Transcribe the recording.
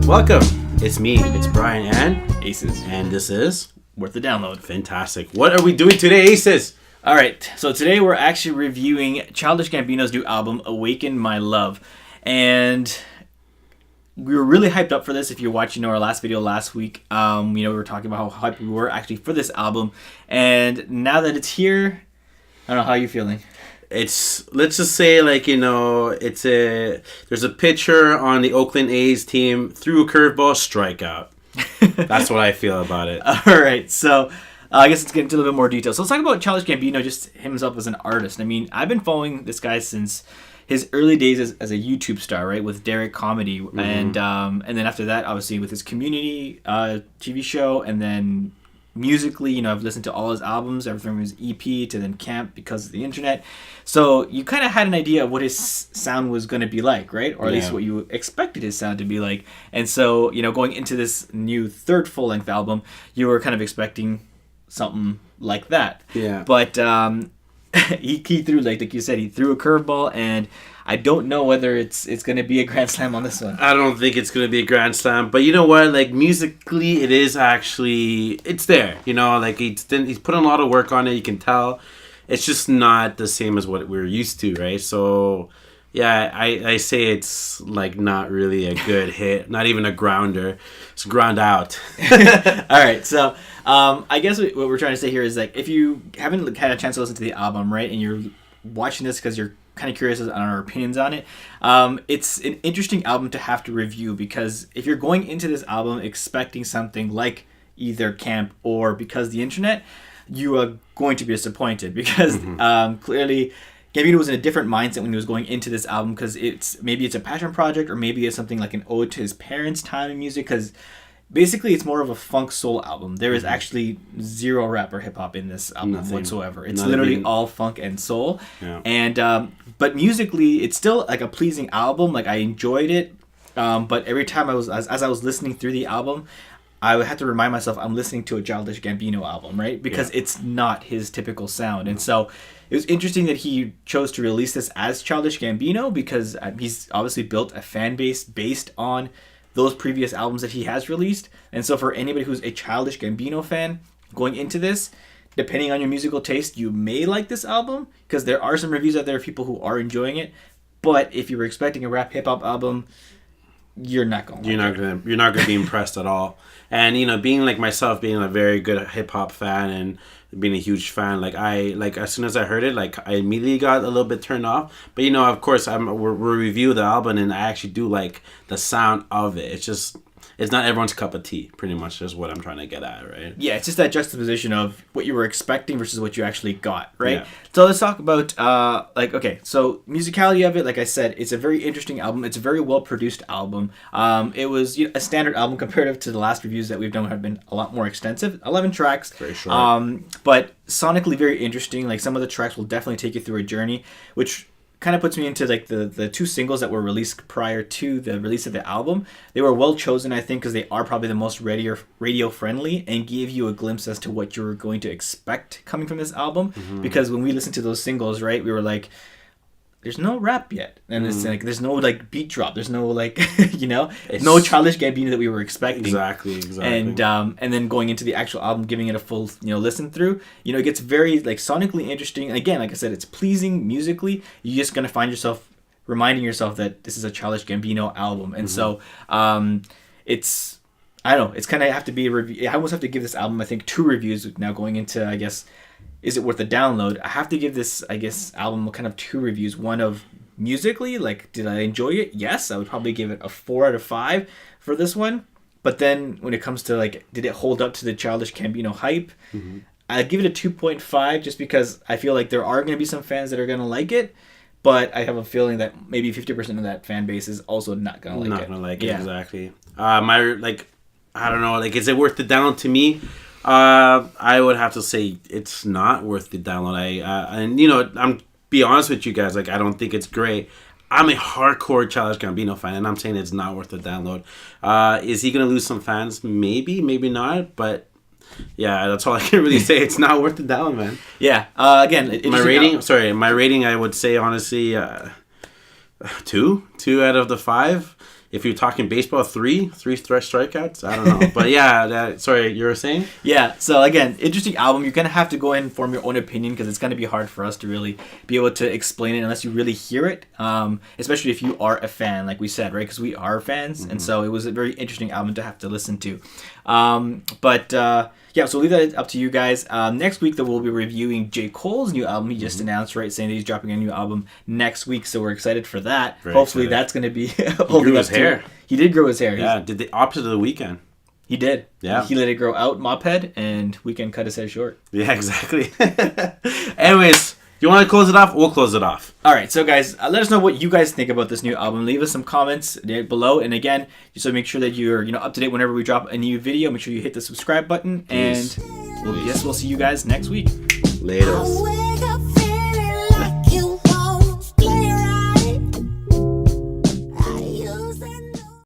Welcome. It's me. It's Brian and Eyez. And this is Worth the download. Fantastic. What are we doing today, Eyez? All right. So today we're actually reviewing Childish Gambino's new album, Awaken, My Love. And we were really hyped up for this. If you're watching our last video last week, we were talking about how hyped we were actually for this album. And now that it's here, I don't know, how are you feeling? Let's just say, there's a pitcher on the Oakland A's team, threw a curveball, strikeout. That's what I feel about it. All right, so I guess let's get into a little bit more detail. So let's talk about Childish Gambino, just himself as an artist. I mean, I've been following this guy since his early days as a YouTube star, right, with Derrick Comedy, and then after that, obviously with his Community TV show, and then musically, I've listened to all his albums, everything from his EP to then Camp because of the internet. So you kind of had an idea of what his sound was going to be like, right? Or at least what you expected his sound to be like. And so, going into this new third full-length album, you were kind of expecting something like that. Yeah. But he threw, like you said, he threw a curveball, and I don't know whether it's going to be a grand slam on this one. I don't think it's going to be a grand slam, but you know what? Like, musically, it is actually, it's there. He's put a lot of work on it. You can tell. It's just not the same as what we're used to, right? So, yeah, I say it's, not really a good hit. Not even a grounder. It's ground out. All right, so I guess what we're trying to say here is, if you haven't had a chance to listen to the album, right, and you're watching this because you're kind of curious on our opinions on it, it's an interesting album to have to review, because if you're going into this album expecting something like either Camp or Because the Internet, you are going to be disappointed, because clearly Gambino was in a different mindset when he was going into this album, because maybe it's a passion project, or maybe it's something like an ode to his parents' time in music, because basically it's more of a funk soul album. There is actually zero rap or hip hop in this album whatsoever. It's literally all funk and soul. Yeah. And but musically, it's still like a pleasing album. I enjoyed it, but every time as I was listening through the album, I would have to remind myself I'm listening to a Childish Gambino album, right? Because it's not his typical sound. And so it was interesting that he chose to release this as Childish Gambino, because he's obviously built a fan base based on those previous albums that he has released. And so for anybody who's a Childish Gambino fan going into this, depending on your musical taste, you may like this album, because there are some reviews out there of people who are enjoying it. But if you were expecting a rap hip hop album, you're not going to be impressed at all. And being like myself, being a very good hip hop fan and being a huge fan, as soon as I heard it, I immediately got a little bit turned off. But of course, we're review the album, and I actually do like the sound of it. It's not everyone's cup of tea, pretty much, is what I'm trying to get at, right? Yeah, it's just that juxtaposition of what you were expecting versus what you actually got, right? Yeah. So let's talk about, so musicality of it, like I said, it's a very interesting album. It's a very well-produced album. It was a standard album comparative to the last reviews that we've done have been a lot more extensive. 11 tracks. Very short. But sonically very interesting. Some of the tracks will definitely take you through a journey, which kind of puts me into the two singles that were released prior to the release of the album. They were well chosen, I think, because they are probably the most radio friendly and give you a glimpse as to what you were going to expect coming from this album. Because when we listened to those singles, right, we were like, there's no rap yet, and it's there's no beat drop, there's no no Childish Gambino that we were expecting. Exactly. And then going into the actual album, giving it a full listen through, it gets very sonically interesting. And again, like I said, it's pleasing musically. You're just gonna find yourself reminding yourself that this is a Childish Gambino album, and so it's, I don't know, it's kind of have to be a review. I almost have to give this album, I think, 2 reviews now going into, I guess, is it worth a download? I have to give this, I guess, album kind of 2 reviews. One of musically, did I enjoy it? Yes, I would probably give it a 4 out of 5 for this one. But then when it comes to did it hold up to the Childish Gambino hype? I'd give it a 2.5, just because I feel like there are going to be some fans that are going to like it. But I have a feeling that maybe 50% of that fan base is also not going to like it. Not going to like it, exactly. I don't know, is it worth the download to me? I would have to say it's not worth the download. I'm be honest with you guys, I don't think it's great. I'm a hardcore Childish Gambino fan, and I'm saying it's not worth the download. Is he gonna lose some fans? Maybe, maybe not. But yeah, that's all I can really say. It's not worth the download, man. Yeah. Again, my rating, I would say honestly, 2 out of the 5. if you're talking baseball, three strikeouts. I don't know, but yeah. Sorry, you were saying? Yeah. So again, interesting album. You're gonna have to go ahead and form your own opinion because it's gonna be hard for us to really be able to explain it unless you really hear it. Especially if you are a fan, like we said, right? Because we are fans, and so it was a very interesting album to have to listen to. Yeah, so leave that up to you guys. Next week, though, we'll be reviewing J. Cole's new album. He just announced, right, saying that he's dropping a new album next week, so we're excited for that. Very Hopefully, excited. that's going to be... He grew his hair. He did grow his hair. Yeah, did the opposite of the Weekend. He did. Yeah. He let it grow out, mop head, and Weekend cut his hair short. Yeah, exactly. Anyways, you want to close it off? We'll close it off. All right, so guys, let us know what you guys think about this new album. Leave us some comments below, and again, just so make sure that you're up to date whenever we drop a new video. Make sure you hit the subscribe button, and we'll see you guys next week. Later.